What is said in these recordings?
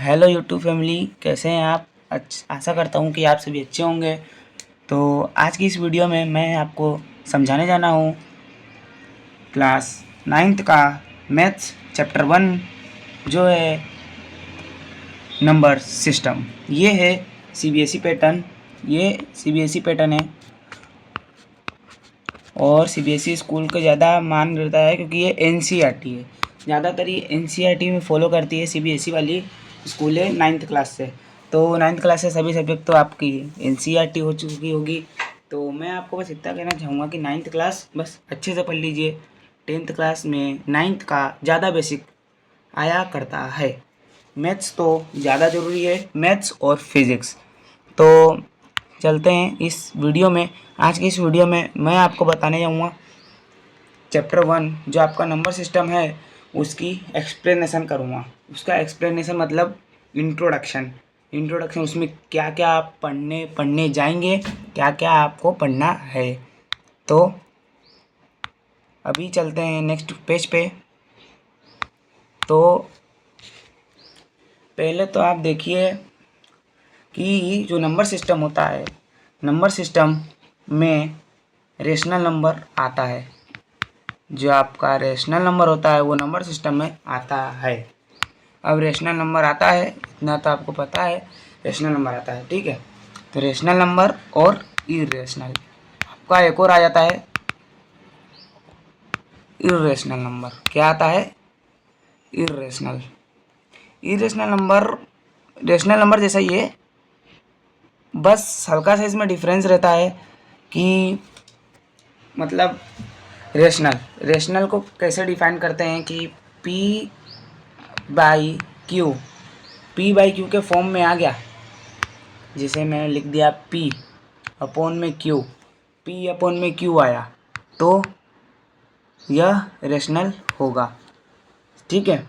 Hello YouTube family, कैसे हैं आप। आशा करता हूँ कि आप सभी अच्छे होंगे। तो आज की इस वीडियो में मैं आपको समझाने जाना हूँ क्लास 9th का मैथ्स चैप्टर 1 जो है नंबर सिस्टम। ये है सीबीएसई पैटर्न। ये सीबीएसई पैटर्न है और सीबीएसई स्कूल का ज़्यादा मान रहता है क्योंकि ये एनसीईआरटी है। ज़्यादातर ये एनसीईआरटी में फॉलो करती है सीबीएसई वाली स्कूल है 9th क्लास से। तो 9th क्लास से सभी सब्जेक्ट तो आपकी एनसीईआरटी हो चुकी होगी। तो मैं आपको बस इतना कहना चाहूँगा कि 9th क्लास बस अच्छे से पढ़ लीजिए। 10th क्लास में 9th का ज़्यादा बेसिक आया करता है। मैथ्स तो ज़्यादा ज़रूरी है, मैथ्स और फिज़िक्स। तो चलते हैं इस वीडियो में। आज की इस वीडियो में मैं आपको बताने जाऊँगा चैप्टर 1 जो आपका नंबर सिस्टम है उसकी एक्सप्लेनेशन करूँगा। उसका एक्सप्लेनेशन मतलब इंट्रोडक्शन। उसमें क्या क्या आप पढ़ने जाएंगे, क्या क्या आपको पढ़ना है। तो अभी चलते हैं नेक्स्ट पेज पे। तो पहले तो आप देखिए कि जो नंबर सिस्टम होता है, नंबर सिस्टम में रेशनल नंबर आता है। जो आपका रेशनल नंबर होता है वो नंबर सिस्टम में आता है। अब रेशनल नंबर आता है इतना तो आपको पता है, रेशनल नंबर आता है, ठीक है। तो रेशनल नंबर और इरेशनल, आपका एक और आ जाता है इरेशनल नंबर। क्या आता है? इरेशनल नंबर रेशनल नंबर जैसा ही है, बस हल्का सा इसमें डिफरेंस रहता है कि मतलब रेशनल को कैसे डिफाइन करते हैं कि P बाई क्यू के फॉर्म में आ गया। जिसे मैंने लिख दिया P अपॉन में Q आया तो यह रेशनल होगा, ठीक है।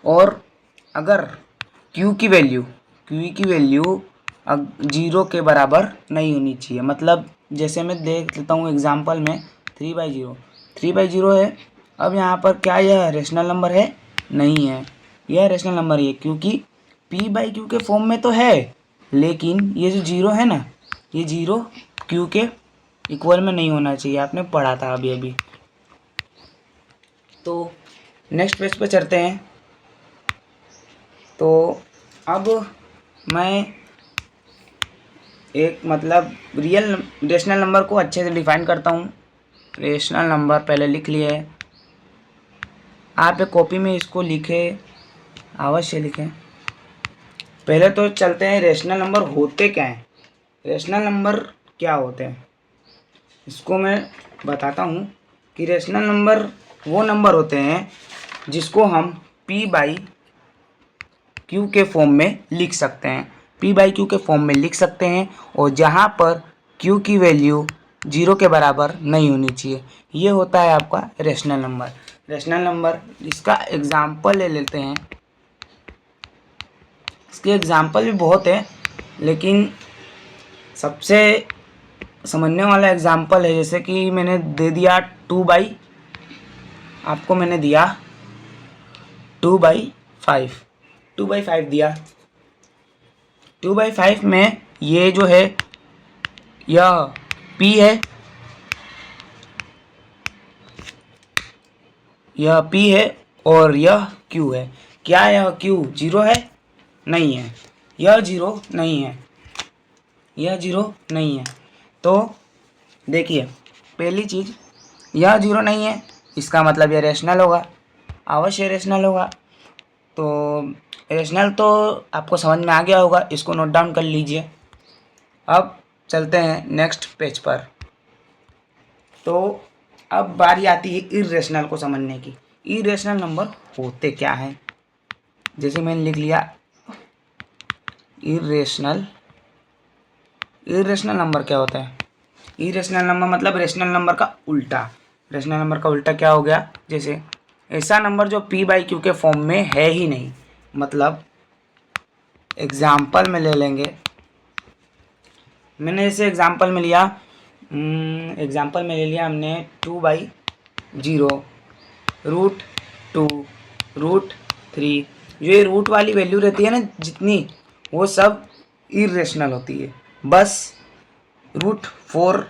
और अगर Q की वैल्यू 0 के बराबर नहीं होनी चाहिए। मतलब जैसे मैं देख लेता हूँ एग्जांपल में 3/0 है। अब यहाँ पर क्या यह रेशनल नंबर है? नहीं है, यह रेशनल नंबर है क्योंकि P/Q के फॉर्म में तो है, लेकिन ये जो 0 है ना, ये 0 Q के इक्वल में नहीं होना चाहिए। आपने पढ़ा था अभी। तो नेक्स्ट पेज पे चलते हैं। तो अब मैं एक मतलब रियल रेशनल नंबर को अच्छे से डिफाइन करता हूँ। रेशनल नंबर पहले लिख लिए, आप एक कॉपी में इसको लिखे, अवश्य लिखें। पहले तो चलते हैं रेशनल नंबर होते क्या हैं। रेशनल नंबर क्या होते हैं इसको मैं बताता हूँ कि रेशनल नंबर वो नंबर होते हैं जिसको हम P/Q के फॉर्म में लिख सकते हैं। P/Q के फॉर्म में लिख सकते हैं और जहाँ पर Q की वैल्यू 0 के बराबर नहीं होनी चाहिए, ये होता है आपका रेशनल नंबर। इसका एग्जाम्पल ले लेते हैं। इसके एग्जाम्पल भी बहुत है, लेकिन सबसे समझने वाला एग्जाम्पल है जैसे कि मैंने दे दिया 2/, आपको मैंने दिया 2/5 दिया। 2/5 में ये जो है यह P है, यह P है और यह Q है। क्या यह Q 0 है? नहीं है, यह 0 नहीं है, यह 0 नहीं है। तो देखिए पहली चीज़, यह 0 नहीं है, इसका मतलब यह रेशनल होगा, अवश्य रेशनल होगा। तो रेशनल तो आपको समझ में आ गया होगा, इसको नोट डाउन कर लीजिए। अब चलते हैं नेक्स्ट पेज पर। तो अब बारी आती है इरेशनल को समझने की। इरेशनल नंबर होते क्या हैं, जैसे मैंने लिख लिया इरेशनल नंबर क्या होता है। इरेशनल नंबर मतलब रेशनल नंबर का उल्टा। रेशनल नंबर का उल्टा क्या हो गया? जैसे ऐसा नंबर जो P/Q के फॉर्म में है ही नहीं। मतलब एग्जाम्पल में ले लेंगे, मैंने जैसे एग्जाम्पल में ले लिया हमने 2/0, √2, √3, जो ये रूट वाली वैल्यू रहती है ना जितनी, वो सब इरेशनल होती है। बस √4,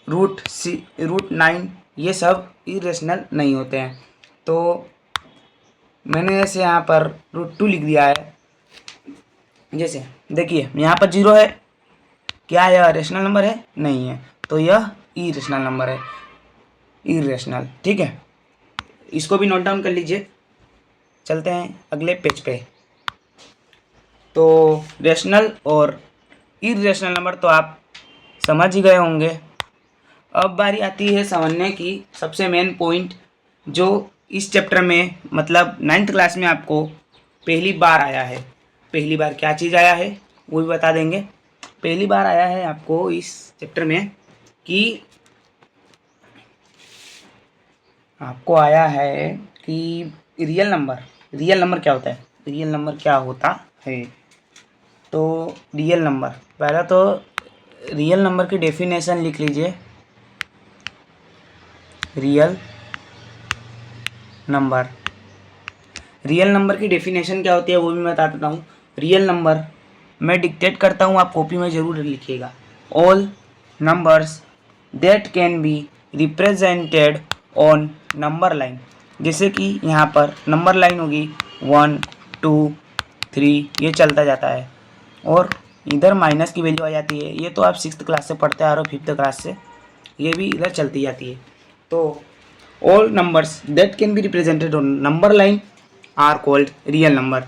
√9 ये सब इरेशनल नहीं होते हैं। तो मैंने ऐसे यहाँ पर √2 लिख दिया है। जैसे देखिए यहाँ पर 0 है, क्या यह रेशनल नंबर है? नहीं है, तो यह इरेशनल नंबर है, इरेशनल। ठीक है, इसको भी नोट डाउन कर लीजिए। चलते हैं अगले पेज पे। तो रेशनल और इरेशनल नंबर तो आप समझ ही गए होंगे। अब बारी आती है समझने की सबसे मेन पॉइंट, जो इस चैप्टर में मतलब 9th क्लास में आपको पहली बार आया है। पहली बार क्या चीज़ आया है वो भी बता देंगे। पहली बार आया है आपको इस चैप्टर में कि आपको आया है कि रियल नंबर क्या होता है। रियल नंबर क्या होता है? तो रियल नंबर, पहला तो रियल नंबर की डेफिनेशन लिख लीजिए। रियल नंबर की डेफिनेशन क्या होती है वो भी मैं बता देता हूँ। रियल नंबर मैं डिक्टेट करता हूँ, आप कॉपी में ज़रूर लिखिएगा। All numbers that can be represented on number line. जैसे कि यहाँ पर नंबर लाइन होगी 1 2 3, ये चलता जाता है, और इधर माइनस की वैल्यू आ जाती है। ये तो आप 6th क्लास से पढ़ते आ रहे हो, 5th क्लास से, ये भी इधर चलती जाती है। तो all numbers that can be represented on number line are called real number.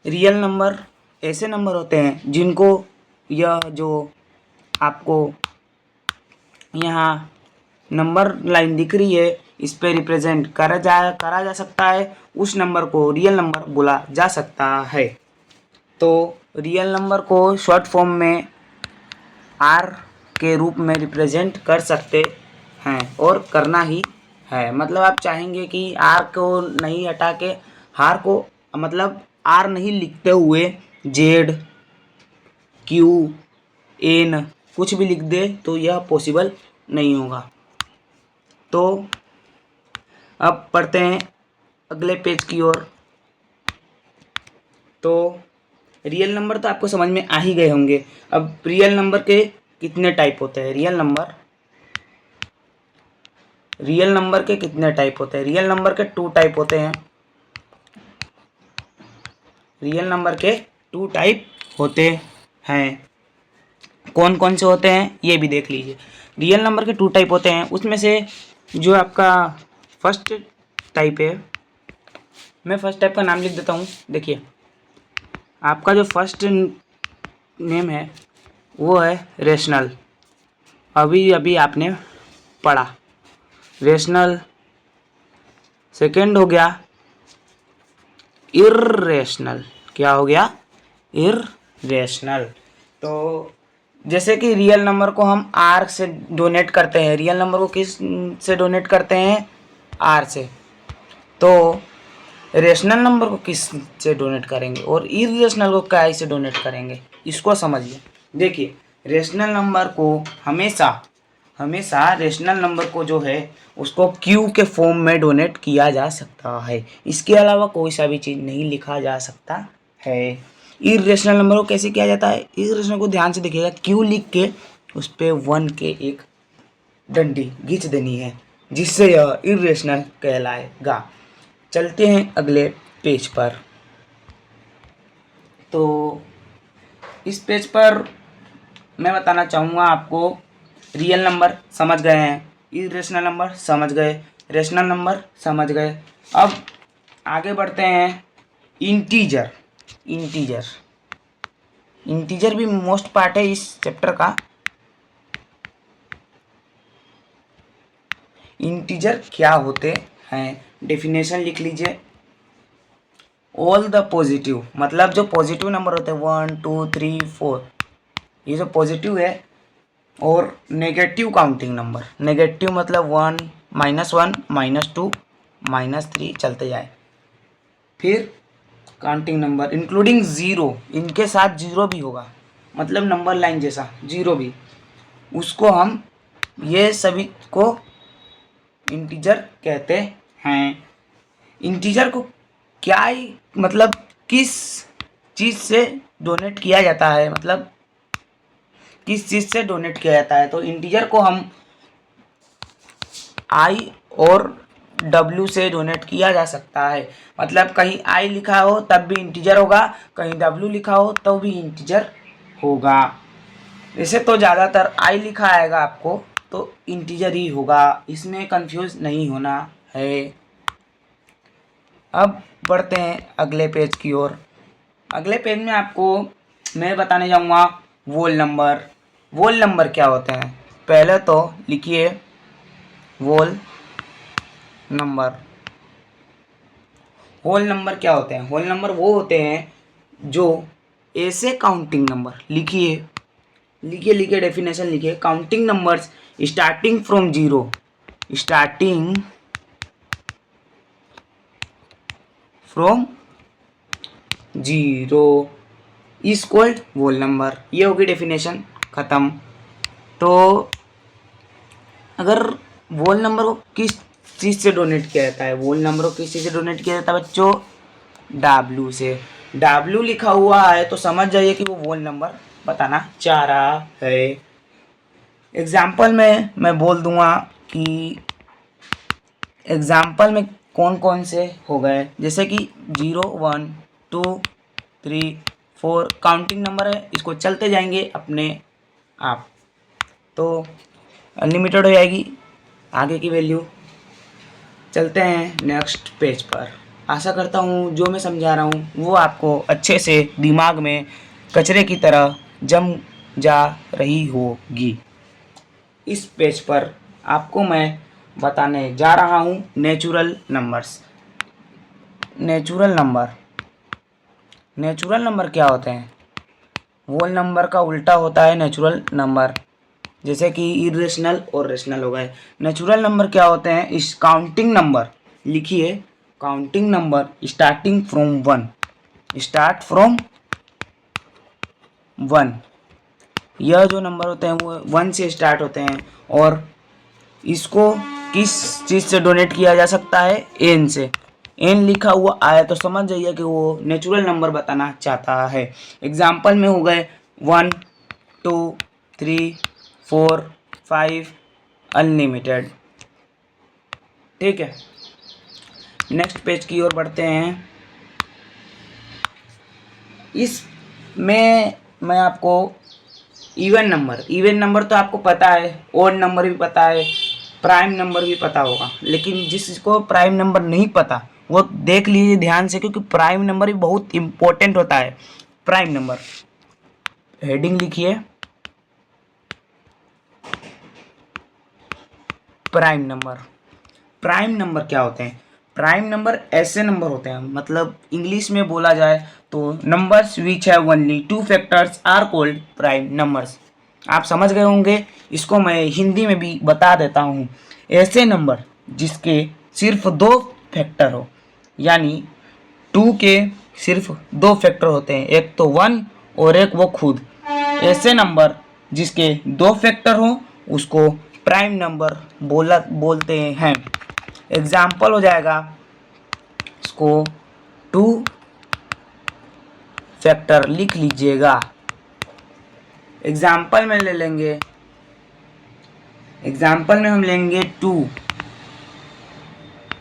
Real number ऐसे नंबर होते हैं जिनको यह जो आपको यहाँ नंबर लाइन दिख रही है इस पे रिप्रेजेंट करा जा सकता है, उस नंबर को रियल नंबर बोला जा सकता है। तो रियल नंबर को शॉर्ट फॉर्म में आर के रूप में रिप्रेजेंट कर सकते हैं, और करना ही है। मतलब आप चाहेंगे कि आर को नहीं हटा के हार को, मतलब आर नहीं लिखते हुए जेड क्यू एन कुछ भी लिख दे तो यह पॉसिबल नहीं होगा। तो अब पढ़ते हैं अगले पेज की ओर। तो रियल नंबर तो आपको समझ में आ ही गए होंगे। अब रियल नंबर के कितने टाइप होते हैं? रियल नंबर के कितने टाइप होते हैं? रियल नंबर के 2 टाइप होते हैं। रियल नंबर के 2 टाइप होते हैं। कौन कौन से होते हैं ये भी देख लीजिए। रियल नंबर के 2 टाइप होते हैं, उसमें से जो आपका फर्स्ट टाइप है, मैं फर्स्ट टाइप का नाम लिख देता हूँ। देखिए आपका जो फर्स्ट नेम है वो है रेशनल। अभी अभी आपने पढ़ा रेशनल। सेकेंड हो गया इर्रेशनल। क्या हो गया? इर्रेशनल। तो जैसे कि रियल नंबर को हम आर से डोनेट करते हैं, रियल नंबर को किस से डोनेट करते हैं? आर से। तो रेशनल नंबर को किस से डोनेट करेंगे और इरेशनल को क्या से डोनेट करेंगे, इसको समझिए। देखिए रेशनल नंबर को हमेशा रेशनल नंबर को जो है उसको क्यू के फॉर्म में डोनेट किया जा सकता है। इसके अलावा कोई सा भी चीज़ नहीं लिखा जा सकता है। इरेशनल नंबर को कैसे किया जाता है? इरेशनल को ध्यान से देखिएगा, क्यू लिख के उस पर 1 के एक डंडी खींच देनी है, जिससे यह इरेशनल कहलाएगा। चलते हैं अगले पेज पर। तो इस पेज पर मैं बताना चाहूँगा आपको, रियल नंबर समझ गए हैं, इरेशनल नंबर समझ गए, रेशनल नंबर समझ गए। अब आगे बढ़ते हैं। इंटीजर भी मोस्ट पार्ट है इस चैप्टर का। इंटीजर क्या होते हैं? डेफिनेशन लिख लीजिए। ऑल द पॉजिटिव, मतलब जो पॉजिटिव नंबर होते हैं 1 2 3 4, ये जो पॉजिटिव है, और नेगेटिव काउंटिंग नंबर। नेगेटिव मतलब 1 -1 -2 -3 चलते जाए। फिर काउंटिंग नंबर इंक्लूडिंग ज़ीरो, इनके साथ ज़ीरो भी होगा, मतलब नंबर लाइन जैसा ज़ीरो भी, उसको हम ये सभी को इंटीजर कहते हैं। इंटीजर को क्या ही मतलब किस चीज़ से डोनेट किया जाता है, मतलब किस चीज़ से डोनेट किया जाता है। तो इंटीजर को हम आई और डब्ल्यू से डोनेट किया जा सकता है। मतलब कहीं आई लिखा हो तब भी इंटीजर होगा, कहीं डब्ल्यू लिखा हो तो भी इंटीजर होगा। वैसे तो ज़्यादातर आई लिखा आएगा आपको तो इंटीजर ही होगा, इसमें कंफ्यूज नहीं होना है। अब बढ़ते हैं अगले पेज की ओर। अगले पेज में आपको मैं बताने जाऊंगा वोल नंबर। वोल नंबर क्या होते हैं, पहले तो लिखिए वोल नंबर। होल नंबर क्या होते हैं, होल नंबर वो होते हैं जो ऐसे काउंटिंग नंबर, लिखिए लिखिए लिखिए डेफिनेशन लिखिए, counting numbers starting from zero, starting from zero is called whole number. ये होगी डेफिनेशन ख़त्म। तो अगर वोल नंबर को किस चीज़ से डोनेट किया जाता है, वोल नंबर को किस चीज़ से डोनेट किया जाता है बच्चों, डब्ल्यू से। डब्ल्यू लिखा हुआ है तो समझ जाइए कि वो वोल नंबर बताना चाह रहा है। एग्जाम्पल में मैं बोल दूंगा कि एग्जाम्पल में कौन कौन से हो गए, जैसे कि 0 1 2 3 4 काउंटिंग नंबर है, इसको चलते जाएंगे अपने आप तो अनलिमिटेड हो जाएगी आगे की वैल्यू। चलते हैं नेक्स्ट पेज पर। आशा करता हूँ जो मैं समझा रहा हूँ वो आपको अच्छे से दिमाग में कचरे की तरह जम जा रही होगी। इस पेज पर आपको मैं बताने जा रहा हूँ natural numbers. Natural number, natural number क्या होते हैं, वोल नंबर का उल्टा होता है नेचुरल नंबर, जैसे कि इरेशनल और रेशनल हो गए। नेचुरल नंबर क्या होते हैं, इस काउंटिंग नंबर, लिखिए counting number starting from one, start from one. यह जो नंबर होते हैं वो वन से स्टार्ट होते हैं और इसको किस चीज़ से डोनेट किया जा सकता है, एन से। एन लिखा हुआ आया तो समझ जाइए कि वो नेचुरल नंबर बताना चाहता है। एग्जाम्पल में हो गए 1 2 3 4 5 अनलिमिटेड। ठीक है, नेक्स्ट पेज की ओर बढ़ते हैं। इस में मैं आपको इवन नंबर, इवन नंबर तो आपको पता है, ओड नंबर भी पता है, प्राइम नंबर भी पता होगा, लेकिन जिसको प्राइम नंबर नहीं पता वो देख लीजिए ध्यान से, क्योंकि प्राइम नंबर भी बहुत इंपॉर्टेंट होता है। प्राइम नंबर, हेडिंग लिखिए प्राइम नंबर। प्राइम नंबर क्या होते हैं, प्राइम नंबर ऐसे नंबर होते हैं, मतलब इंग्लिश में बोला जाए तो numbers which have only two factors are called prime numbers. आप समझ गए होंगे, इसको मैं हिंदी में भी बता देता हूँ। ऐसे नंबर जिसके सिर्फ दो फैक्टर हो, यानी टू के सिर्फ दो फैक्टर होते हैं, एक तो वन और एक वो खुद। ऐसे नंबर जिसके दो फैक्टर हो उसको प्राइम नंबर बोलते हैं। एग्जाम्पल हो जाएगा इसको टू फैक्टर लिख लीजिएगा। एग्जाम्पल में ले लेंगे, एग्जाम्पल में हम लेंगे 2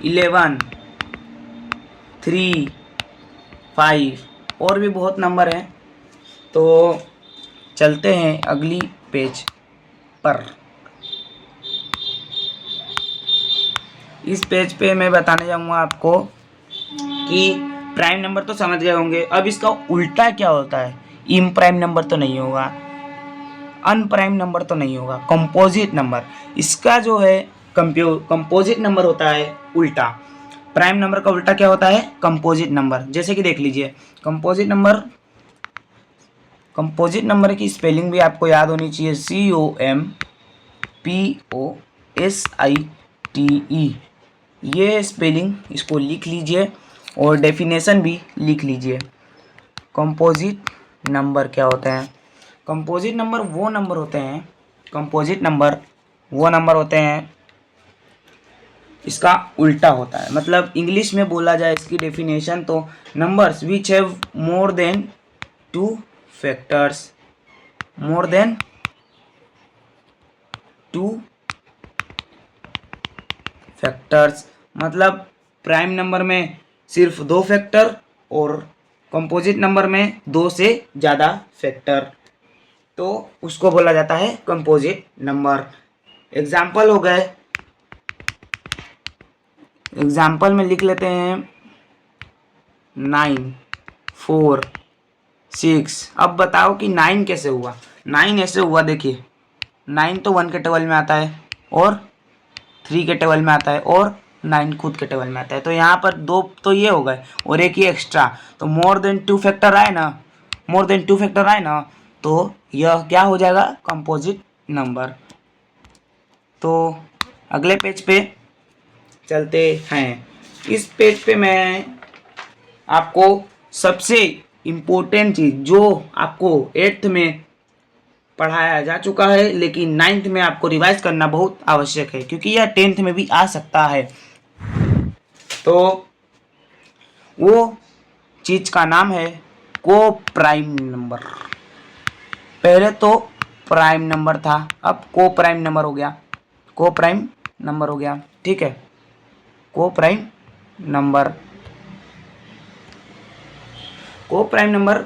11 3 5 और भी बहुत नंबर हैं। तो चलते हैं अगली पेज पर। इस पेज पे मैं बताने जाऊंगा आपको कि प्राइम नंबर तो समझ गए होंगे, अब इसका उल्टा क्या होता है। इम प्राइम नंबर तो नहीं होगा, अन प्राइम नंबर तो नहीं होगा, कंपोजिट नंबर। इसका जो है कंपोजिट नंबर होता है उल्टा। प्राइम नंबर का उल्टा क्या होता है, कंपोजिट नंबर। जैसे कि देख लीजिए कंपोजिट नंबर, कंपोजिट नंबर की स्पेलिंग भी आपको याद होनी चाहिए, COMPOSITE। ये स्पेलिंग इसको लिख लीजिए और डेफिनेशन भी लिख लीजिए। कंपोजिट नंबर क्या होते हैं, कंपोजिट नंबर वो नंबर होते हैं, कंपोजिट नंबर वो नंबर होते हैं इसका उल्टा होता है। मतलब इंग्लिश में बोला जाए इसकी डेफिनेशन तो numbers which have more than 2 factors, more than 2 factors, मतलब प्राइम नंबर में सिर्फ 2 फैक्टर और कंपोजिट नंबर में 2 से ज़्यादा फैक्टर, तो उसको बोला जाता है कंपोजिट नंबर। एग्जाम्पल हो गए, एग्जाम्पल में लिख लेते हैं 9, 4, 6। अब बताओ कि 9 कैसे हुआ। 9 ऐसे हुआ, देखिए 9 तो 1 के टेबल में आता है और 3 के टेबल में आता है और 9 खुद के टेबल में आता है। तो यहाँ पर 2 तो ये हो गए और एक ही एक्स्ट्रा, तो मोर देन 2 फैक्टर आए ना, मोर देन 2 फैक्टर आए ना, तो यह क्या हो जाएगा, कंपोजिट नंबर। तो अगले पेज पे चलते हैं। इस पेज पे मैं आपको सबसे इम्पोर्टेंट चीज़ जो आपको 8th में पढ़ाया जा चुका है लेकिन 9th में आपको रिवाइज करना बहुत आवश्यक है, क्योंकि यह 10th में भी आ सकता है। तो वो चीज़ का नाम है को प्राइम नंबर। पहले तो प्राइम नंबर था, अब को प्राइम नंबर हो गया, को प्राइम नंबर हो गया, ठीक है। को प्राइम नंबर, को प्राइम नंबर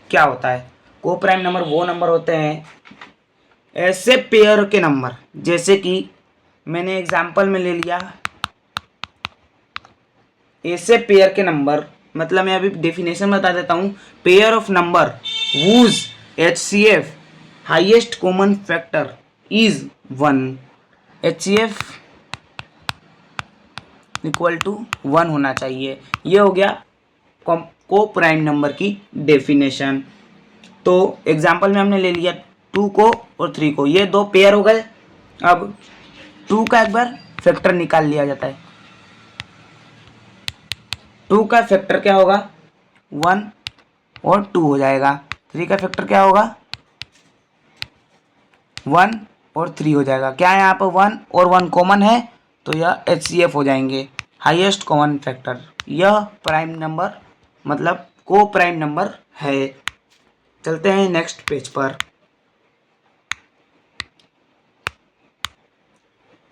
क्या होता है? को प्राइम नंबर वो नंबर होते हैं ऐसे पेयर के नंबर, जैसे कि मैंने एग्जाम्पल में ले लिया ऐसे पेयर के नंबर, मतलब मैं अभी डेफिनेशन बता देता हूँ। Pair of number whose HCF highest common factor is 1, HCF equal to 1 होना चाहिए। ये हो गया को प्राइम नंबर की डेफिनेशन। तो एग्जाम्पल में हमने ले लिया 2 को और 3 को, ये 2 पेयर हो गए। अब 2 का एक बार फैक्टर निकाल लिया जाता है। 2 का फैक्टर क्या होगा, 1 और 2 हो जाएगा। 3 का फैक्टर क्या होगा, 1 और 3 हो जाएगा। क्या है यहाँ पर 1 और 1 कॉमन है, तो यह HCF हो जाएंगे, हाईएस्ट कॉमन फैक्टर। यह प्राइम नंबर मतलब को प्राइम नंबर है। चलते हैं नेक्स्ट पेज पर।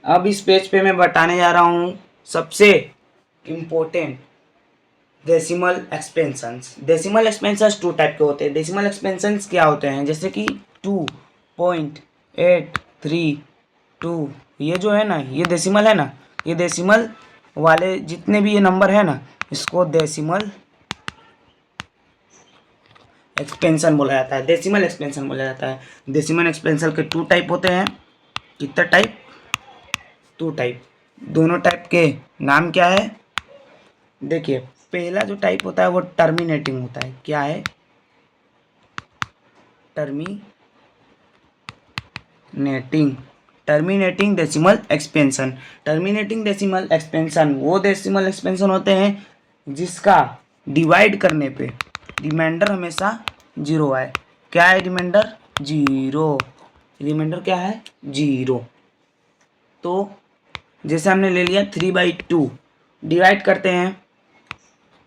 अब इस पेज पे मैं बताने जा रहा हूँ सबसे important decimal expansions. Decimal expansions 2 type के होते हैं। डेसिमल एक्सपेंशंस क्या होते हैं, जैसे कि 2.832, ये जो है ना, ये डेसिमल है ना, ये डेसिमल वाले जितने भी ये नंबर है ना, इसको डेसिमल एक्सपेंशन बोला जाता है, डेसिमल एक्सपेंशन बोला जाता है। डेसिमल एक्सपेंशन के 2 टाइप होते हैं। कितना टाइप, 2 टाइप। दोनों टाइप के नाम क्या है, देखिए पहला जो टाइप होता है वो टर्मिनेटिंग होता है। क्या है, terminating decimal expansion. Terminating decimal expansion वो डेसिमल एक्सपेंशन होते हैं जिसका डिवाइड करने पे रिमाइंडर हमेशा 0 आए। क्या है रिमाइंडर, 0। रिमाइंडर क्या है, 0। तो जैसे हमने ले लिया 3/2, डिवाइड करते हैं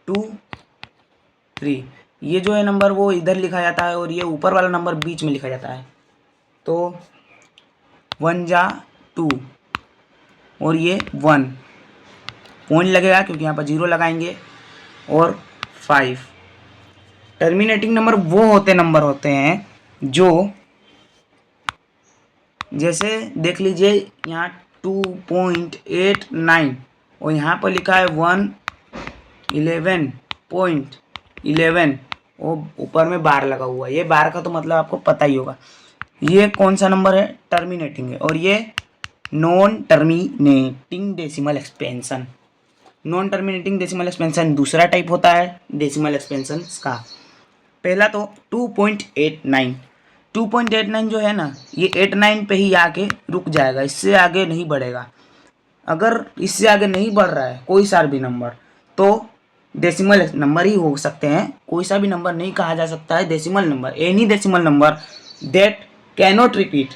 2, 3, ये जो है नंबर वो इधर लिखा जाता है और ये ऊपर वाला नंबर बीच में लिखा जाता है। तो 1 जा 2 और ये 1 पॉइंट लगेगा क्योंकि यहाँ पर 0 लगाएंगे, और 5। टर्मिनेटिंग नंबर वो नंबर होते हैं जो, जैसे देख लीजिए यहाँ 2.89 और यहाँ पर लिखा है 111.11 और ऊपर में बार लगा हुआ है। ये बार का तो मतलब आपको पता ही होगा। ये कौन सा नंबर है, टर्मिनेटिंग है। और ये non terminating decimal expansion. Non terminating decimal expansion दूसरा टाइप होता है डेसिमल एक्सपेंशन का। पहला तो 2.89। 2.89 जो है ना, ये 89 पे ही आके रुक जाएगा, इससे आगे नहीं बढ़ेगा। अगर इससे आगे नहीं बढ़ रहा है कोई सा भी नंबर, तो डेसिमल नंबर ही हो सकते हैं, कोई सा भी नंबर नहीं कहा जा सकता है decimal number. Any decimal number that cannot repeat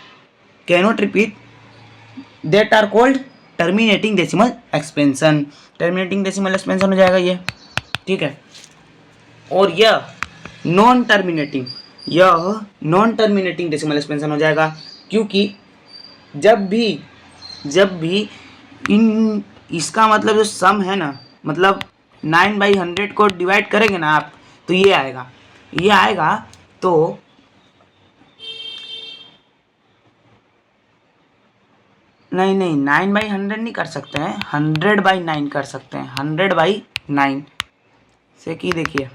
that are called terminating decimal expansion, terminating decimal expansion हो जाएगा ये, ठीक है। और यह नॉन टर्मिनेटिंग डेसिमल एक्सपेंशन हो जाएगा, क्योंकि जब भी इन इसका मतलब जो सम है ना, मतलब 9/100 को डिवाइड करेंगे ना आप, तो ये आएगा तो नहीं 9/100 नहीं कर सकते हैं, 100/9 कर सकते हैं। 100/9 से कि देखिए,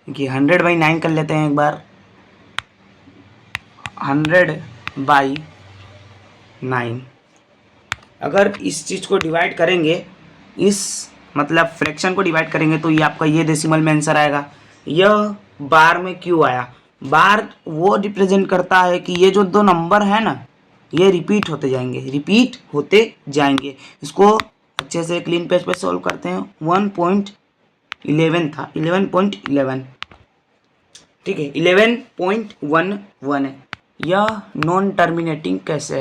देखिए 100/9 कर लेते हैं एक बार। 100/9 अगर इस चीज़ को डिवाइड करेंगे, इस मतलब फ्रैक्शन को डिवाइड करेंगे, तो ये आपका ये डेसिमल में आंसर आएगा। यह बार में क्यों आया? बार वो रिप्रेजेंट करता है कि ये जो दो नंबर है ना, ये रिपीट होते जाएंगे। इसको अच्छे से क्लीन पेज पे सॉल्व करते हैं। 1.11 था, 11.11, ठीक है, 11.11 है। यह नॉन टर्मिनेटिंग कैसे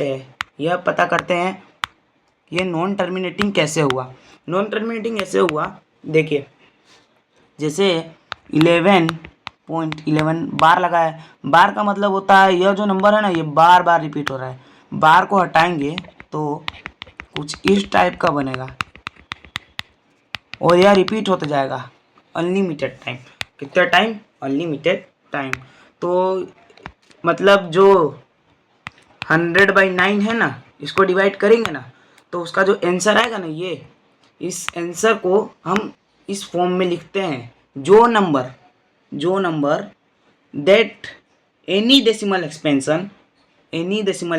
है, यह पता करते हैं। ये नॉन टर्मिनेटिंग कैसे हुआ? देखिए, जैसे 11.11 बार लगा है। बार का मतलब होता है यह जो नंबर है ना, ये बार बार रिपीट हो रहा है। बार को हटाएंगे तो कुछ इस टाइप का बनेगा और यह रिपीट होता जाएगा अनलिमिटेड टाइम। कितना टाइम? Unlimited time. तो मतलब जो 100/9 है ना, इसको डिवाइड करेंगे ना, तो उसका जो आंसर आएगा ना, ये इस आंसर को हम इस फॉर्म में लिखते हैं। जो number that any decimal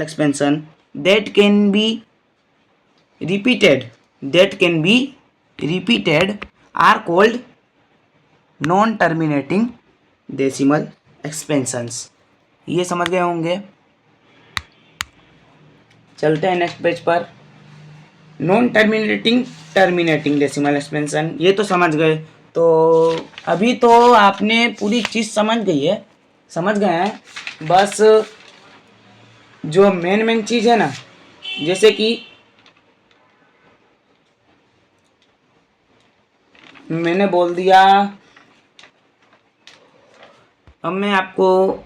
expansion that can be repeated are called non terminating decimal expansions. ये समझ गए होंगे। चलते हैं नेक्स्ट पेज पर। नॉन टर्मिनेटिंग डेसिमल एक्सपेंशन, ये तो समझ गए। तो अभी तो आपने पूरी चीज़ समझ गए हैं। बस जो मेन चीज़ है ना, जैसे कि मैंने बोल दिया, अब मैं आपको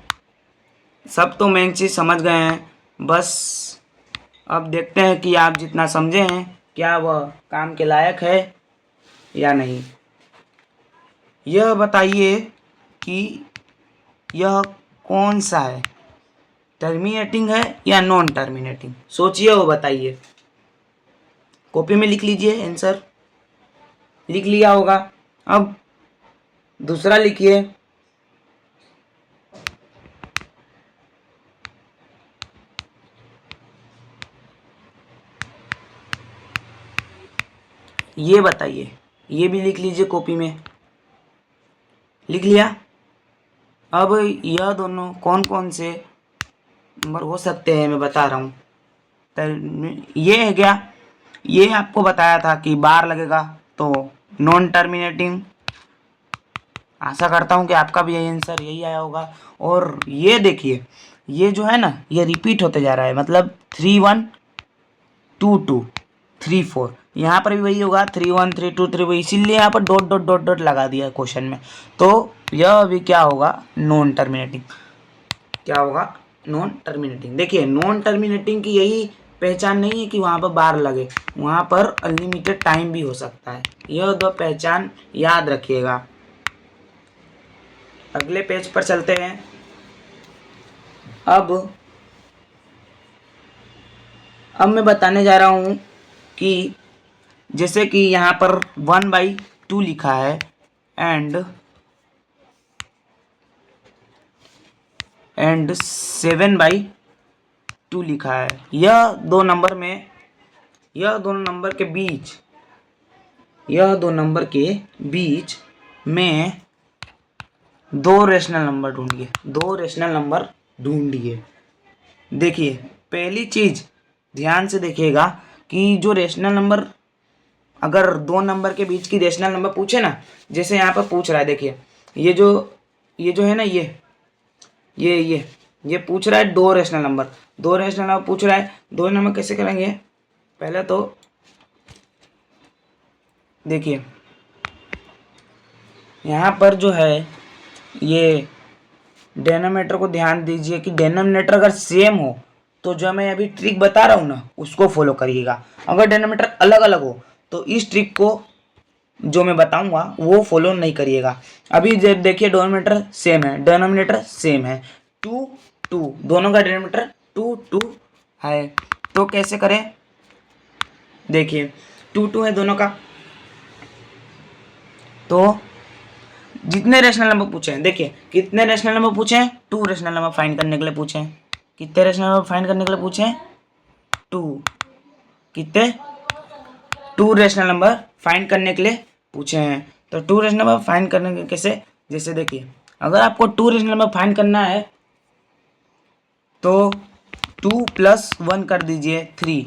सब तो मेन चीज़ समझ गए हैं। बस अब देखते हैं कि आप जितना समझे हैं क्या वह काम के लायक है या नहीं। यह बताइए कि यह कौन सा है, टर्मिनेटिंग है या नॉन टर्मिनेटिंग? सोचिए, वो बताइए। कॉपी में लिख लीजिए, आंसर लिख लिया होगा। अब दूसरा लिखिए। ये बताइए, ये भी लिख लीजिए, कॉपी में लिख लिया। अब यह दोनों कौन से नंबर हो सकते हैं मैं बता रहा हूँ। ये है क्या, ये आपको बताया था कि बार लगेगा तो नॉन टर्मिनेटिंग। आशा करता हूँ कि आपका भी यही आंसर यही आया होगा। और ये देखिए, ये जो है ना, ये रिपीट होते जा रहा है, मतलब 3-1-2-2 3-4, यहाँ पर भी वही होगा 3-1-3-2-3, इसीलिए यहाँ पर डॉट लगा दिया है क्वेश्चन में। तो यह भी क्या होगा, नॉन टर्मिनेटिंग। देखिए, नॉन टर्मिनेटिंग की यही पहचान नहीं है कि वहाँ पर बार लगे, वहाँ पर अनलिमिटेड टाइम भी हो सकता है। यह दो पहचान याद रखिएगा। अगले पेज पर चलते हैं। अब मैं बताने जा रहा हूँ कि जैसे कि यहाँ पर 1/2 लिखा है एंड 7/2 लिखा है। यह दो नंबर के बीच में दो रेशनल नंबर ढूंढिए। देखिए, पहली चीज ध्यान से देखिएगा कि जो रेशनल नंबर अगर दो नंबर के बीच की रेशनल नंबर पूछे ना, जैसे यहाँ पर पूछ रहा है, देखिए ये जो है ना, ये पूछ रहा है दो रेशनल नंबर पूछ रहा है। दो नंबर कैसे करेंगे, पहले तो देखिए यहाँ पर जो है ये डेनोमिनेटर को ध्यान दीजिए कि डेनोमिनेटर अगर सेम हो तो जो मैं अभी ट्रिक बता रहा हूँ ना उसको फॉलो करिएगा। अगर डेनोमिनेटर अलग अलग हो तो इस ट्रिक को जो मैं बताऊंगा वो फॉलो नहीं करिएगा। अभी जब देखिए डेनोमिनेटर सेम है 2 2, दोनों का डेनोमिनेटर 2 2 है। तो कैसे करें, देखिए 2 2 है दोनों का, तो जितने रेशनल नंबर पूछे हैं, देखिए कितने रेशनल नंबर पूछे हैं, 2 रेशनल नंबर फाइंड करने के लिए पूछे हैं। कितने रेशनल नंबर फाइंड करने के लिए पूछे हैं, 2। कितने, 2 रेशनल नंबर फाइंड करने के लिए पूछे हैं। तो 2 रेशनल नंबर फाइंड करने के कैसे, जैसे देखिए अगर आपको 2 रेशनल नंबर फाइंड करना है तो 2 + 1 कर दीजिए 3।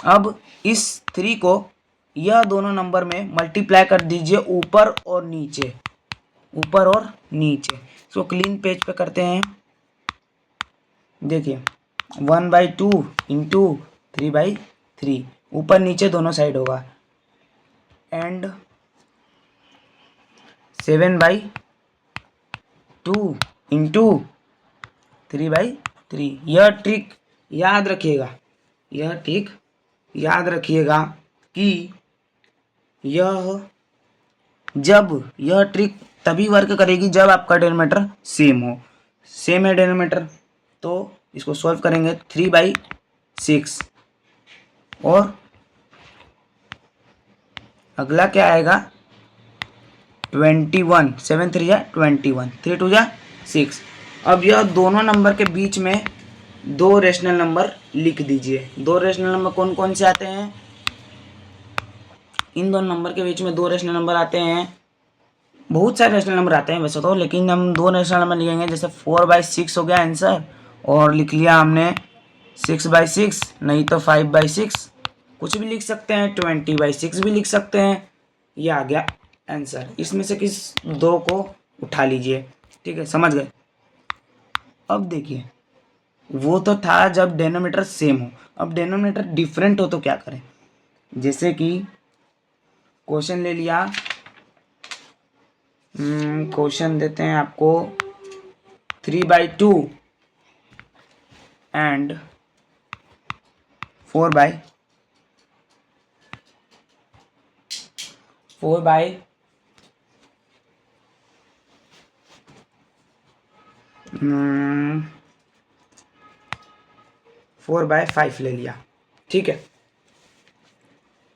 अब इस 3 को यह दोनों नंबर में मल्टीप्लाई कर दीजिए ऊपर और नीचे, इसको क्लीन पेज पे करते हैं। देखिए 1/2 इंटू 3/3, ऊपर नीचे दोनों साइड होगा, एंड 7/2 इंटू 3/3। यह ट्रिक याद रखिएगा कि यह ट्रिक तभी वर्क करेगी जब आपका डेनोमिनेटर सेम है डेनोमिनेटर। तो इसको सॉल्व करेंगे 3/6 और अगला क्या आएगा 21, 7 3 जा 21, 3 2 जा 6। अब यह दोनों नंबर के बीच में दो रेशनल नंबर लिख दीजिए। दो रेशनल नंबर कौन कौन से आते हैं, इन दोनों नंबर के बीच में दो रेशनल नंबर आते हैं, बहुत सारे रेशनल नंबर आते हैं वैसे तो, लेकिन हम दो रेशनल नंबर लिखेंगे। जैसे 4/6 हो गया आंसर, और लिख लिया हमने 6/6, नहीं तो 5/6, कुछ भी लिख सकते हैं, 20/6 भी लिख सकते हैं। ये आ गया आंसर। इसमें से किस दो को उठा लीजिए, ठीक है, समझ गए। अब देखिए वो तो था जब डेनोमिनेटर सेम हो, अब डेनोमिनेटर डिफरेंट हो तो क्या करें। जैसे कि क्वेश्चन ले लिया, क्वेश्चन देते हैं आपको 3/2 एंड 4/4 4/5 ले लिया, ठीक है।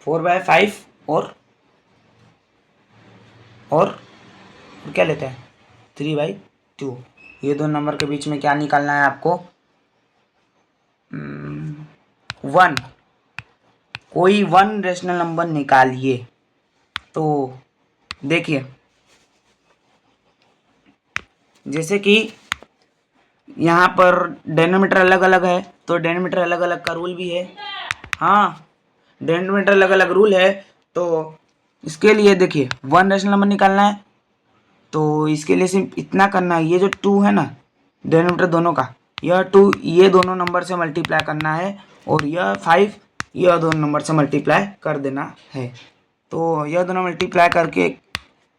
4/5 और क्या लेते हैं 3/2। ये दो नंबर के बीच में क्या निकालना है आपको, 1, कोई 1 रेशनल नंबर निकालिए। तो देखिए जैसे कि यहाँ पर डेनोमीटर अलग अलग है तो डेनोमीटर अलग अलग का रूल भी है। हाँ, डेनोमीटर अलग अलग रूल है, तो इसके लिए देखिए 1 रेशनल नंबर निकालना है तो इसके लिए सिर्फ इतना करना है, ये जो 2 है ना डेनोमीटर दोनों का, यह 2 ये दोनों नंबर से मल्टीप्लाई करना है, और यह 5 यह दोनों नंबर से मल्टीप्लाई कर देना है। तो यह दोनों मल्टीप्लाई करके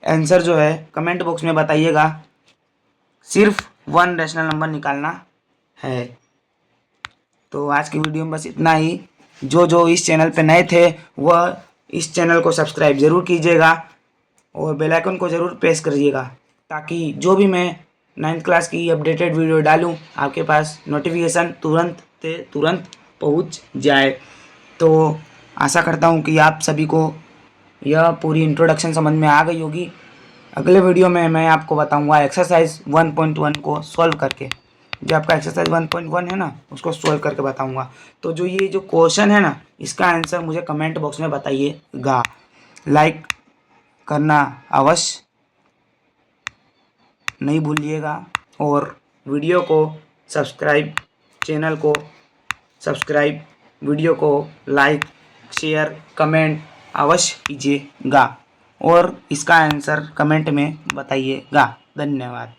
आंसर जो है कमेंट बॉक्स में बताइएगा। सिर्फ 1 रेशनल नंबर निकालना है। तो आज की वीडियो में बस इतना ही। जो इस चैनल पे नए थे वह इस चैनल को सब्सक्राइब ज़रूर कीजिएगा और बेल आइकन को ज़रूर प्रेस करिएगा, ताकि जो भी मैं 9th क्लास की अपडेटेड वीडियो डालूं आपके पास नोटिफिकेशन तुरंत पहुंच जाए। तो आशा करता हूं कि आप सभी को यह पूरी इंट्रोडक्शन समझ में आ गई होगी। अगले वीडियो में मैं आपको बताऊंगा एक्सरसाइज 1.1 को सॉल्व करके। जो आपका एक्सरसाइज 1.1 है ना उसको सॉल्व करके बताऊंगा। तो जो ये जो क्वेश्चन है ना इसका आंसर मुझे कमेंट बॉक्स में बताइएगा। लाइक करना अवश्य नहीं भूलिएगा और वीडियो को सब्सक्राइब, चैनल को सब्सक्राइब, वीडियो को लाइक, शेयर, कमेंट अवश्य कीजिएगा और इसका आंसर कमेंट में बताइएगा। धन्यवाद।